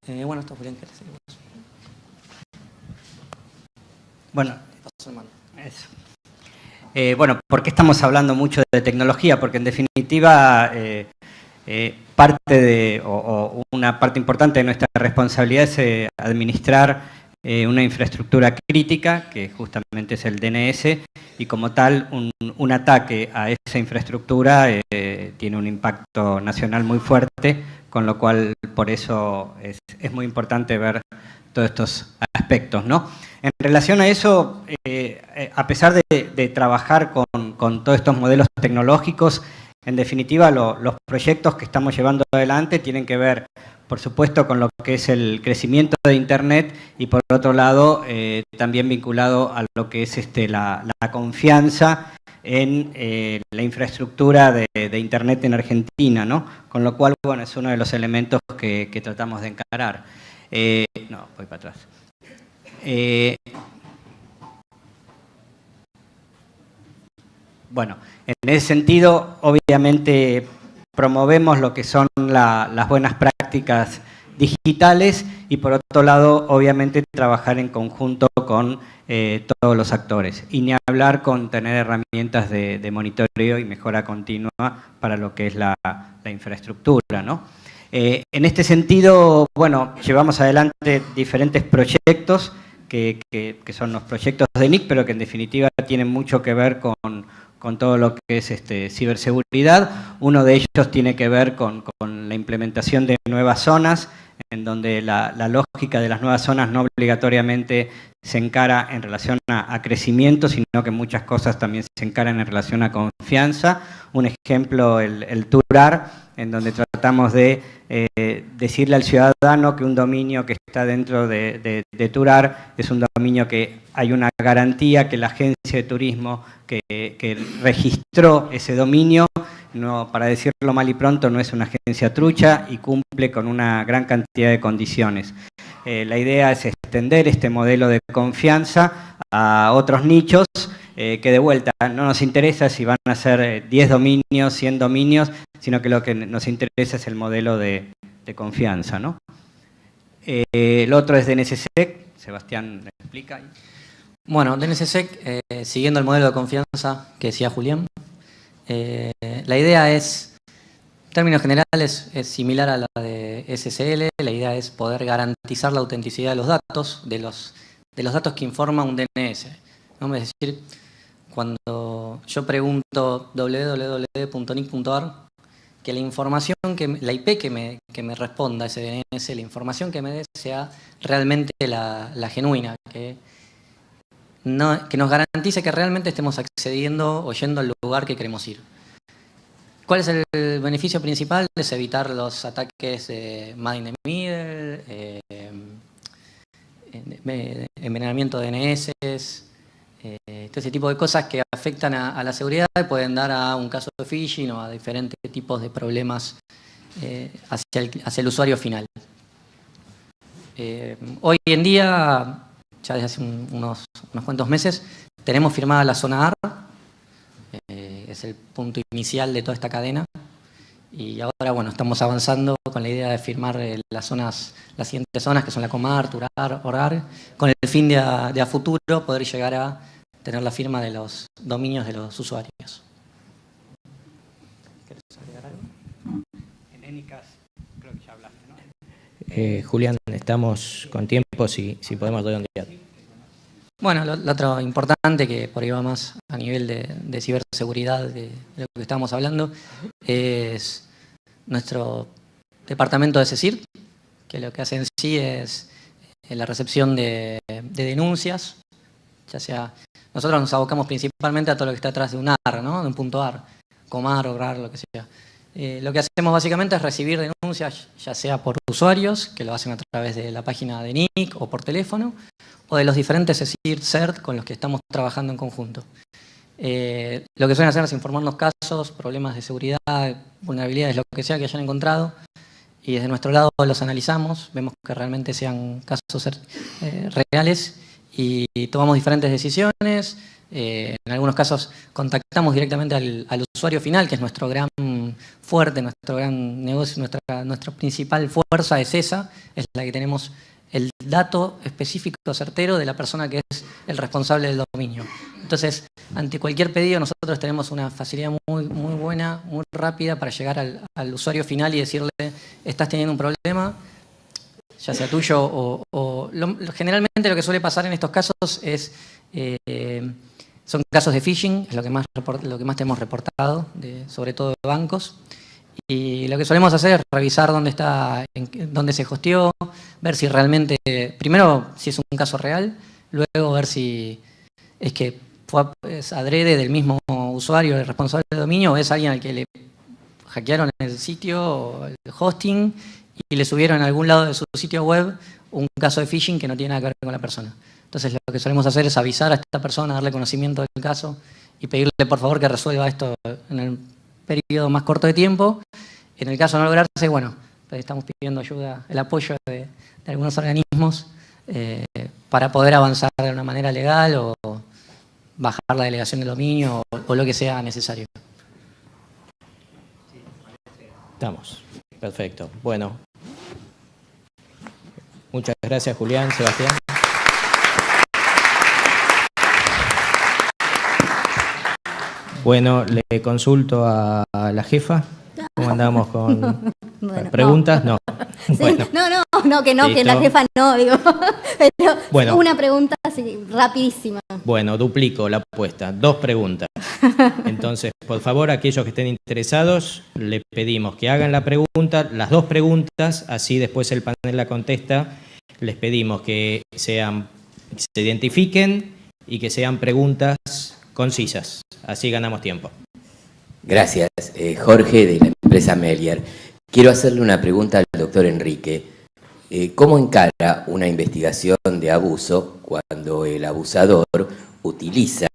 Bueno, esto Julián, ¿querés seguir vos? Bueno, eso. Bueno, ¿por qué estamos hablando mucho de tecnología? Porque en definitiva una parte importante de nuestra responsabilidad es administrar una infraestructura crítica, que justamente es el DNS, y como tal un ataque a esa infraestructura tiene un impacto nacional muy fuerte, con lo cual por eso es muy importante ver todos estos aspectos, ¿no? En relación a eso, a pesar de trabajar con todos estos modelos tecnológicos, en definitiva los proyectos que estamos llevando adelante tienen que ver, por supuesto, con lo que es el crecimiento de Internet y por otro lado también vinculado a lo que es la confianza en la infraestructura de Internet en Argentina, ¿no? Con lo cual, bueno, es uno de los elementos que tratamos de encarar. No, voy para atrás. Bueno, en ese sentido, obviamente promovemos lo que son las buenas prácticas digitales y por otro lado, obviamente, trabajar en conjunto con todos los actores. Y ni hablar con tener herramientas de monitoreo y mejora continua para lo que es la infraestructura, ¿no? En este sentido, bueno, llevamos adelante diferentes proyectos que son los proyectos de NIC, pero que en definitiva tienen mucho que ver con todo lo que es ciberseguridad. Uno de ellos tiene que ver con la implementación de nuevas zonas, en donde la lógica de las nuevas zonas no obligatoriamente se encara en relación a crecimiento, sino que muchas cosas también se encaran en relación a confianza. Un ejemplo, el TURAR, en donde tratamos de decirle al ciudadano que un dominio que está dentro de TURAR es un dominio que hay una garantía que la agencia de turismo que registró ese dominio, no, para decirlo mal y pronto, no es una agencia trucha y cumple con una gran cantidad de condiciones. La idea es extender este modelo de confianza a otros nichos que de vuelta no nos interesa si van a ser 10 dominios, 100 dominios, sino que lo que nos interesa es el modelo de confianza, ¿no? El otro es DNSSEC, Sebastián le explica. Bueno, DNSSEC, siguiendo el modelo de confianza que decía Julián, la idea es, en términos generales, es similar a la de SSL. La idea es poder garantizar la autenticidad de los datos, de los datos que informa un DNS, ¿no? Es decir, cuando yo pregunto www.nic.ar, que la información, la IP que me responda ese DNS, la información que me dé sea realmente la genuina, que nos garantice que realmente estemos accediendo o yendo al lugar que queremos ir. ¿Cuál es el beneficio principal? Es evitar los ataques de man in the middle, envenenamiento de DNS, todo ese tipo de cosas que afectan a la seguridad y pueden dar a un caso de phishing o a diferentes tipos de problemas hacia el usuario final. Hoy en día, ya desde hace unos cuantos meses, tenemos firmada la zona AR, es el punto inicial de toda esta cadena, y ahora bueno, estamos avanzando con la idea de firmar las siguientes zonas, que son la Comar, TURAR, ORAR, con el fin de a futuro poder llegar a tener la firma de los dominios de los usuarios. ¿Quieres agregar algo? técnicas, creo que ya hablaste, ¿no? Julián, estamos con tiempo, si podemos redondear. Bueno, lo otro importante, que por ahí va más a nivel de ciberseguridad, de lo que estábamos hablando, es nuestro departamento de CECIRT, que lo que hace en sí es la recepción de denuncias, ya sea... Nosotros nos abocamos principalmente a todo lo que está atrás de un AR, ¿no? De un punto AR, comar, obrar, lo que sea. Lo que hacemos básicamente es recibir denuncias, ya sea por usuarios, que lo hacen a través de la página de NIC o por teléfono, o de los diferentes CERT con los que estamos trabajando en conjunto. Lo que suelen hacer es informarnos casos, problemas de seguridad, vulnerabilidades, lo que sea que hayan encontrado, y desde nuestro lado los analizamos, vemos que realmente sean casos reales y tomamos diferentes decisiones. En algunos casos contactamos directamente al usuario final, que es nuestro gran fuerte, nuestro gran negocio, nuestra principal fuerza es esa, es la que tenemos el dato específico certero de la persona que es el responsable del dominio. Entonces, ante cualquier pedido nosotros tenemos una facilidad muy buena, muy rápida para llegar al usuario final y decirle, estás teniendo un problema, ya sea tuyo generalmente lo que suele pasar en estos casos es... son casos de phishing, es lo que más tenemos reportado, sobre todo de bancos. Y lo que solemos hacer es revisar dónde se hosteó, ver si realmente, primero si es un caso real, luego ver si es que es adrede del mismo usuario, el responsable del dominio, o es alguien al que le hackearon el sitio o el hosting y le subieron en algún lado de su sitio web un caso de phishing que no tiene nada que ver con la persona. Entonces lo que solemos hacer es avisar a esta persona, darle conocimiento del caso y pedirle por favor que resuelva esto en el periodo más corto de tiempo. En el caso de no lograrse, bueno, pues estamos pidiendo ayuda, el apoyo de algunos organismos para poder avanzar de una manera legal o bajar la delegación del dominio o lo que sea necesario. Estamos. Perfecto. Bueno. Muchas gracias, Julián, Sebastián. Bueno, le consulto a la jefa. ¿Cómo andamos con preguntas? No. Sí, Bueno. No, que Listo. la jefa no, digo. Pero Bueno. una pregunta así, rapidísima. Bueno, duplico la apuesta. 2 preguntas. Entonces, por favor, aquellos que estén interesados, le pedimos que hagan la pregunta, las 2 preguntas, así después el panel la contesta. Les pedimos que se identifiquen y que sean preguntas concisas. Así ganamos tiempo. Gracias. Jorge, de la empresa Melier. Quiero hacerle una pregunta al doctor Enrique. ¿Cómo encara una investigación de abuso cuando el abusador utiliza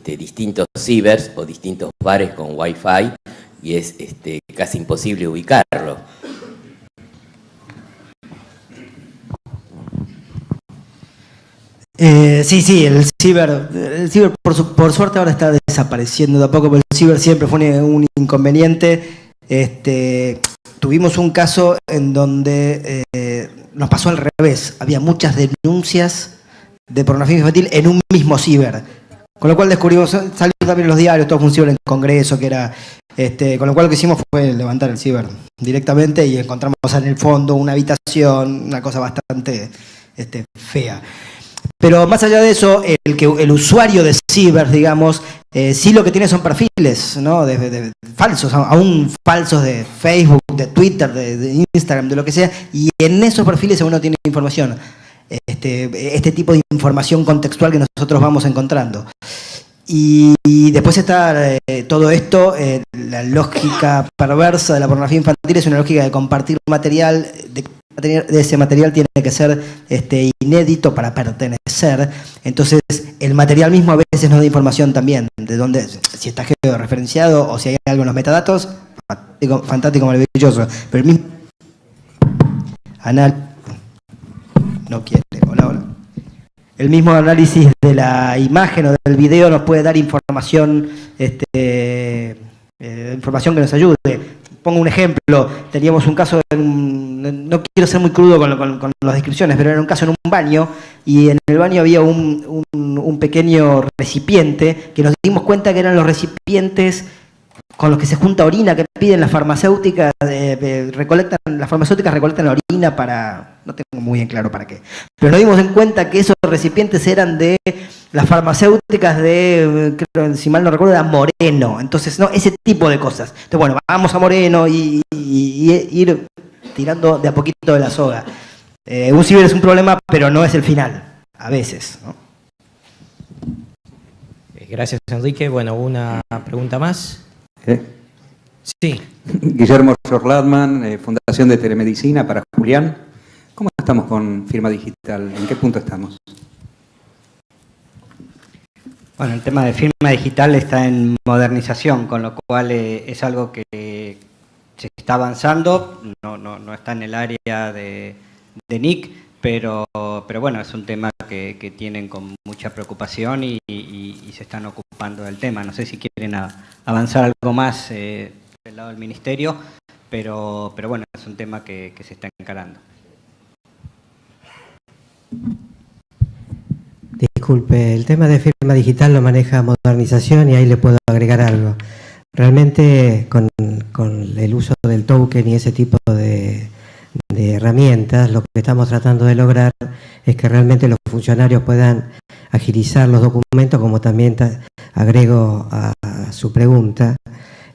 distintos cibers o distintos bares con Wi-Fi y es casi imposible ubicarlo? Sí, el ciber por suerte ahora está desapareciendo de a poco, pero el ciber siempre fue un inconveniente. Tuvimos un caso en donde nos pasó al revés, había muchas denuncias de pornografía infantil en un mismo ciber, con lo cual descubrimos, salió también en los diarios, todo funciona en el Congreso, que era, con lo cual lo que hicimos fue levantar el ciber directamente y encontramos en el fondo una habitación, una cosa bastante fea. Pero más allá de eso, el usuario de ciber, digamos, sí lo que tiene son perfiles, ¿no? de falsos, aún falsos de Facebook, de Twitter, de Instagram, de lo que sea, y en esos perfiles uno tiene información, este tipo de información contextual que nosotros vamos encontrando. Y después está todo esto, la lógica perversa de la pornografía infantil es una lógica de compartir material, de ese material tiene que ser inédito para pertenecer. Entonces el material mismo a veces nos da información también de dónde, si está georreferenciado o si hay algo en los metadatos, fantástico, maravilloso. Pero el mismo el mismo análisis de la imagen o del video nos puede dar información, información que nos ayude. Pongo un ejemplo, teníamos un caso, no quiero ser muy crudo con las descripciones, pero era un caso en un baño y en el baño había un pequeño recipiente que nos dimos cuenta que eran los recipientes con los que se junta orina que piden las farmacéuticas, las farmacéuticas recolectan la orina para, no tengo muy bien claro para qué, pero nos dimos en cuenta que esos recipientes eran de las farmacéuticas de, creo, si mal no recuerdo, era Moreno. Entonces, no, ese tipo de cosas. Entonces, bueno, vamos a Moreno y ir tirando de a poquito de la soga. Un ciber es un problema, pero no es el final, a veces, ¿no? Gracias, Enrique. Bueno, una pregunta más. Sí. Guillermo Sorladman, Fundación de Telemedicina para Julián. ¿Cómo estamos con firma digital? ¿En qué punto estamos? Bueno, el tema de firma digital está en modernización, con lo cual es algo que se está avanzando, no está en el área de NIC, pero bueno, es un tema que tienen con mucha preocupación y se están ocupando del tema. No sé si quieren avanzar algo más del lado del Ministerio, pero bueno, es un tema que se está encarando. Disculpe, el tema de firma digital lo maneja Modernización y ahí le puedo agregar algo. Realmente con el uso del token y ese tipo de herramientas, lo que estamos tratando de lograr es que realmente los funcionarios puedan agilizar los documentos, como también agrego a su pregunta,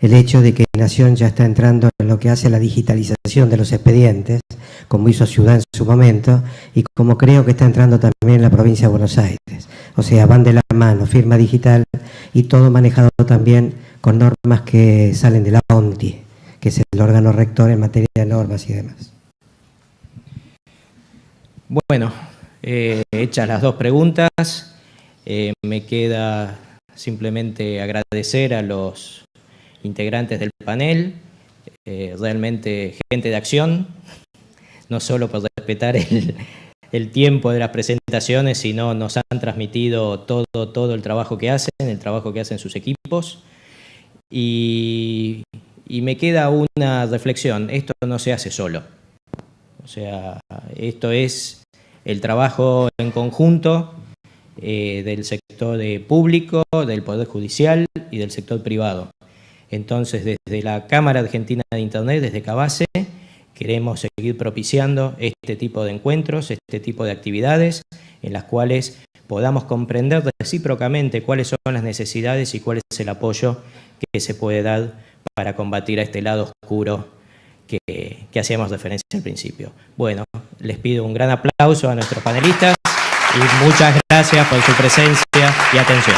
el hecho de que Nación ya está entrando en lo que hace la digitalización de los expedientes, como hizo Ciudad en su momento, y como creo que está entrando también la provincia de Buenos Aires. O sea, van de la mano, firma digital y todo manejado también con normas que salen de la ONTI, que es el órgano rector en materia de normas y demás. Bueno, hechas las dos preguntas, me queda simplemente agradecer a los integrantes del panel, realmente gente de acción, no solo por respetar el tiempo de las presentaciones, sino nos han transmitido todo el trabajo que hacen sus equipos. Y me queda una reflexión, esto no se hace solo. O sea, esto es el trabajo en conjunto del sector público, del Poder Judicial y del sector privado. Entonces, desde la Cámara Argentina de Internet, desde CABASE, queremos seguir propiciando este tipo de encuentros, este tipo de actividades, en las cuales podamos comprender recíprocamente cuáles son las necesidades y cuál es el apoyo que se puede dar para combatir a este lado oscuro que hacíamos referencia al principio. Bueno, les pido un gran aplauso a nuestros panelistas y muchas gracias por su presencia y atención.